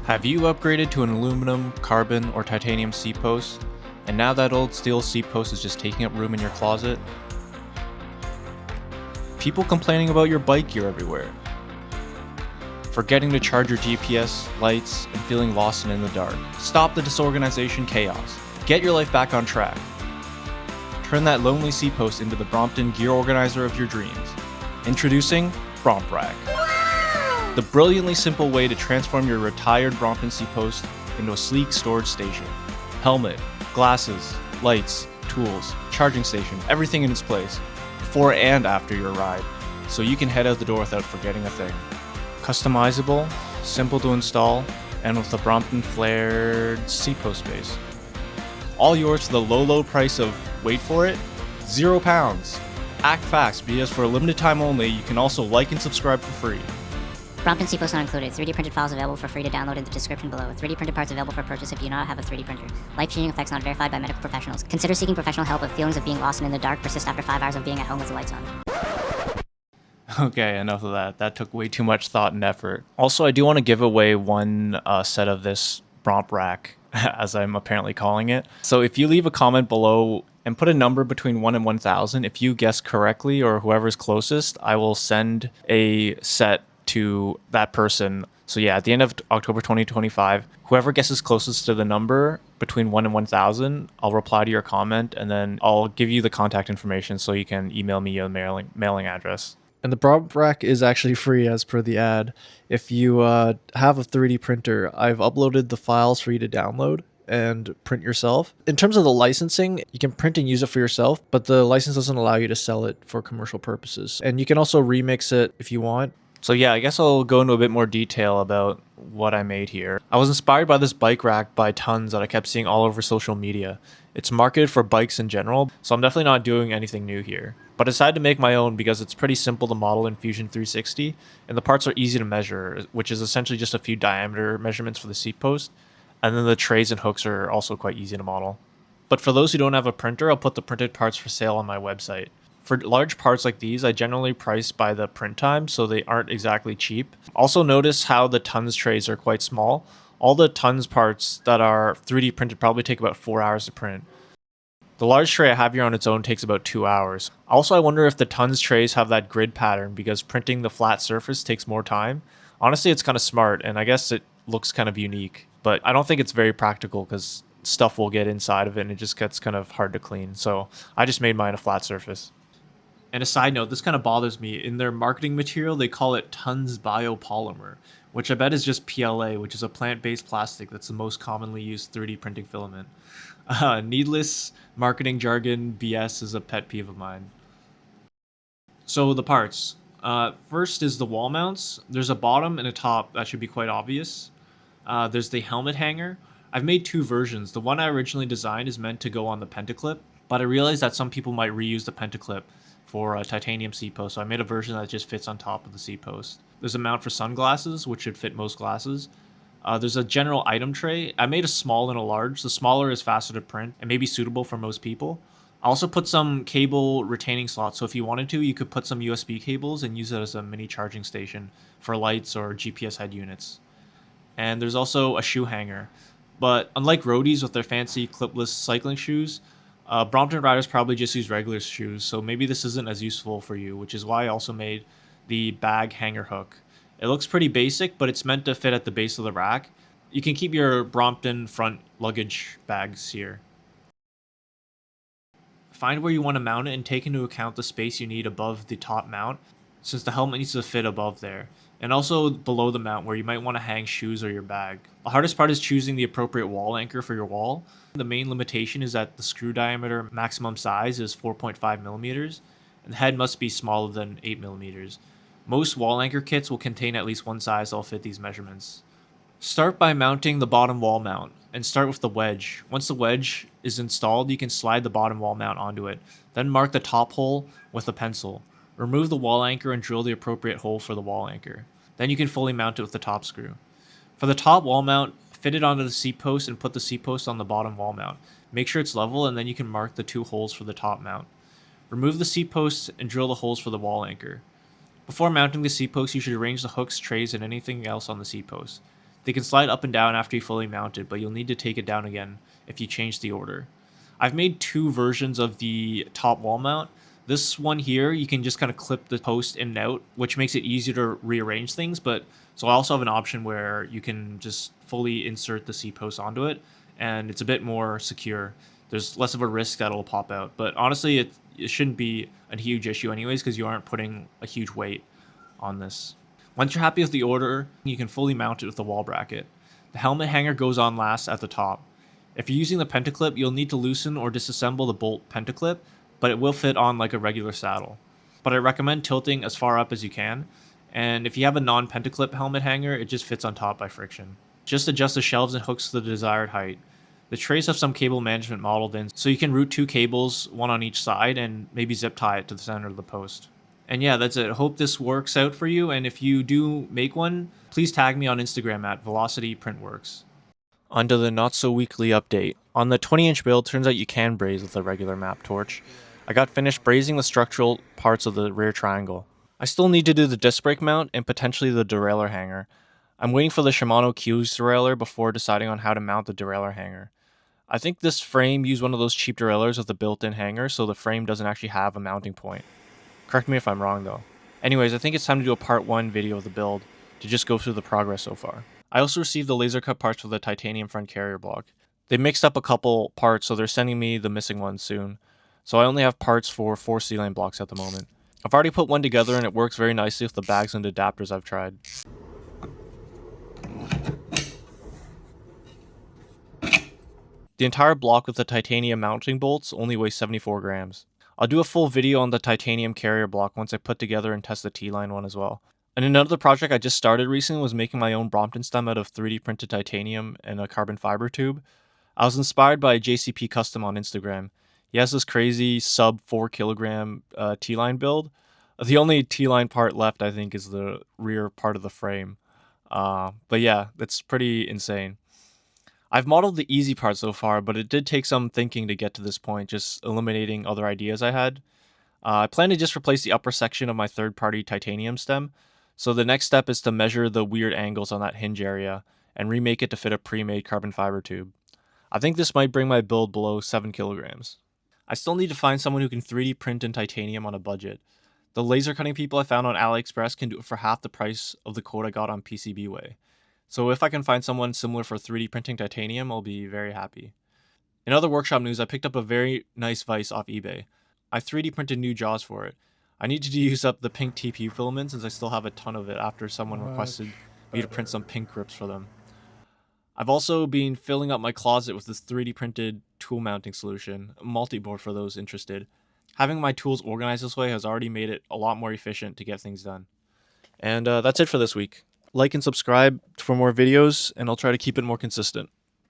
Have you upgraded to an aluminum, carbon, or titanium seat post, and now that old steel seat post is just taking up room in your closet? People complaining about your bike gear everywhere. Forgetting to charge your GPS, lights, and feeling lost and in the dark. Stop the disorganization chaos. Get your life back on track. Turn that lonely seat post into the Brompton gear organizer of your dreams. Introducing BrompRack. The brilliantly simple way to transform your retired Brompton seat post into a sleek storage station. Helmet, glasses, lights, tools, charging station, everything in its place, before and after your ride, so you can head out the door without forgetting a thing. Customizable, simple to install, and with the Brompton flared seat post base. All yours for the low price of, wait for it, £0. Act fast, because for a limited time only, you can also like and subscribe for free. Brompton seat posts not included. 3D printed files available for free to download in the description below. 3D printed parts available for purchase if you do not have a 3D printer. Life-changing effects not verified by medical professionals. Consider seeking professional help if feelings of being lost and in the dark persist after 5 hours of being at home with the lights on. Okay, enough of that. That took way too much thought and effort. Also, I do want to give away one set of this BrompRack, as I'm apparently calling it. So if you leave a comment below and put a number between 1 and 1,000, if you guess correctly or whoever's closest, I will send a set to that person. So yeah, at the end of October 2025, whoever guesses closest to the number between 1 and 1,000, I'll reply to your comment and then I'll give you the contact information so you can email me your mailing address. And the BrompRack is actually free as per the ad. If you have a 3D printer, I've uploaded the files for you to download and print yourself. In terms of the licensing, you can print and use it for yourself, but the license doesn't allow you to sell it for commercial purposes. And you can also remix it if you want. So yeah, I guess I'll go into a bit more detail about what I made here. I was inspired by this bike rack by Tons that I kept seeing all over social media. It's marketed for bikes in general, so I'm definitely not doing anything new here. But I decided to make my own because it's pretty simple to model in Fusion 360, and the parts are easy to measure, which is essentially just a few diameter measurements for the seat post, and then the trays and hooks are also quite easy to model. But for those who don't have a printer, I'll put the printed parts for sale on my website. For large parts like these, I generally price by the print time, so they aren't exactly cheap. Also notice how the Tons trays are quite small. All the Tons parts that are 3D printed probably take about 4 hours to print. The large tray I have here on its own takes about 2 hours. Also, I wonder if the Tons trays have that grid pattern because printing the flat surface takes more time. Honestly, it's kind of smart, and I guess it looks kind of unique, but I don't think it's very practical because stuff will get inside of it and it just gets kind of hard to clean. So I just made mine a flat surface. And a side note, this kind of bothers me. In their marketing material, they call it Tons biopolymer, which I bet is just PLA, which is a plant-based plastic that's the most commonly used 3D printing filament. Needless marketing jargon BS is a pet peeve of mine. So the parts. First is the wall mounts. There's a bottom and a top that should be quite obvious. There's the helmet hanger. I've made two versions. The one I originally designed is meant to go on the pentaclip, but I realized that some people might reuse the pentaclip for a titanium seat post, so I made a version that just fits on top of the seat post. There's a mount for sunglasses, which should fit most glasses. There's a general item tray. I made a small and a large. The smaller is faster to print and may be suitable for most people. I also put some cable retaining slots, so if you wanted to, you could put some USB cables and use it as a mini charging station for lights or GPS head units. And there's also a shoe hanger. But unlike roadies with their fancy clipless cycling shoes, Brompton riders probably just use regular shoes, so maybe this isn't as useful for you, which is why I also made the bag hanger hook. It looks pretty basic, but it's meant to fit at the base of the rack. You can keep your Brompton front luggage bags here. Find where you want to mount it and take into account the space you need above the top mount, since the helmet needs to fit above there, and also below the mount where you might want to hang shoes or your bag. The hardest part is choosing the appropriate wall anchor for your wall. The main limitation is that the screw diameter maximum size is 4.5 millimeters, and the head must be smaller than 8 millimeters. Most wall anchor kits will contain at least one size that will fit these measurements. Start by mounting the bottom wall mount, and start with the wedge. Once the wedge is installed, you can slide the bottom wall mount onto it. Then mark the top hole with a pencil. Remove the wall anchor and drill the appropriate hole for the wall anchor. Then you can fully mount it with the top screw. For the top wall mount, fit it onto the seat post and put the seat post on the bottom wall mount. Make sure it's level and then you can mark the 2 holes for the top mount. Remove the seat post and drill the holes for the wall anchor. Before mounting the seat post, you should arrange the hooks, trays, and anything else on the seat post. They can slide up and down after you fully mount it, but you'll need to take it down again if you change the order. I've made 2 versions of the top wall mount. This one here, you can just kind of clip the post in and out, which makes it easier to rearrange things. But so I also have an option where you can just fully insert the seat post onto it, and it's a bit more secure. There's less of a risk that it'll pop out. But honestly, it shouldn't be a huge issue anyways, because you aren't putting a huge weight on this. Once you're happy with the order, you can fully mount it with the wall bracket. The helmet hanger goes on last at the top. If you're using the pentaclip, you'll need to loosen or disassemble the bolt pentaclip, but it will fit on like a regular saddle. But I recommend tilting as far up as you can, and if you have a non-pentaclip helmet hanger, it just fits on top by friction. Just adjust the shelves and hooks to the desired height. The trays have some cable management modeled in, so you can route 2 cables, one on each side, and maybe zip tie it to the center of the post. And yeah, that's it. Hope this works out for you, and if you do make one, please tag me on Instagram at VelocityPrintWorks. Onto the not-so-weekly update. On the 20-inch build, turns out you can braze with a regular map torch. I got finished brazing the structural parts of the rear triangle. I still need to do the disc brake mount and potentially the derailleur hanger. I'm waiting for the Shimano Q's derailleur before deciding on how to mount the derailleur hanger. I think this frame used one of those cheap derailleurs with a built-in hanger, so the frame doesn't actually have a mounting point. Correct me if I'm wrong though. Anyways, I think it's time to do a part 1 video of the build to just go through the progress so far. I also received the laser cut parts for the titanium front carrier block. They mixed up a couple parts, so they're sending me the missing ones soon. So I only have parts for 4 C-line blocks at the moment. I've already put one together and it works very nicely with the bags and adapters I've tried. The entire block with the titanium mounting bolts only weighs 74 grams. I'll do a full video on the titanium carrier block once I put together and test the T-line one as well. And another project I just started recently was making my own Brompton stem out of 3D printed titanium and a carbon fiber tube. I was inspired by JCP Custom on Instagram. He has this crazy sub 4 kilogram T-line build. The only T-line part left, I think, is the rear part of the frame. But yeah, that's pretty insane. I've modeled the easy part so far, but it did take some thinking to get to this point, just eliminating other ideas I had. I plan to just replace the upper section of my third-party titanium stem, so the next step is to measure the weird angles on that hinge area and remake it to fit a pre-made carbon fiber tube. I think this might bring my build below 7 kilograms. I still need to find someone who can 3D print in titanium on a budget. The laser cutting people I found on AliExpress can do it for half the price of the quote I got on PCBWay. So if I can find someone similar for 3D printing titanium, I'll be very happy. In other workshop news, I picked up a very nice vise off eBay. I 3D printed new jaws for it. I needed to use up the pink TPU filament since I still have a ton of it after someone requested me to print some pink grips for them. I've also been filling up my closet with this 3D printed tool mounting solution, a multi-board for those interested. Having my tools organized this way has already made it a lot more efficient to get things done. And that's it for this week. Like and subscribe for more videos, and I'll try to keep it more consistent.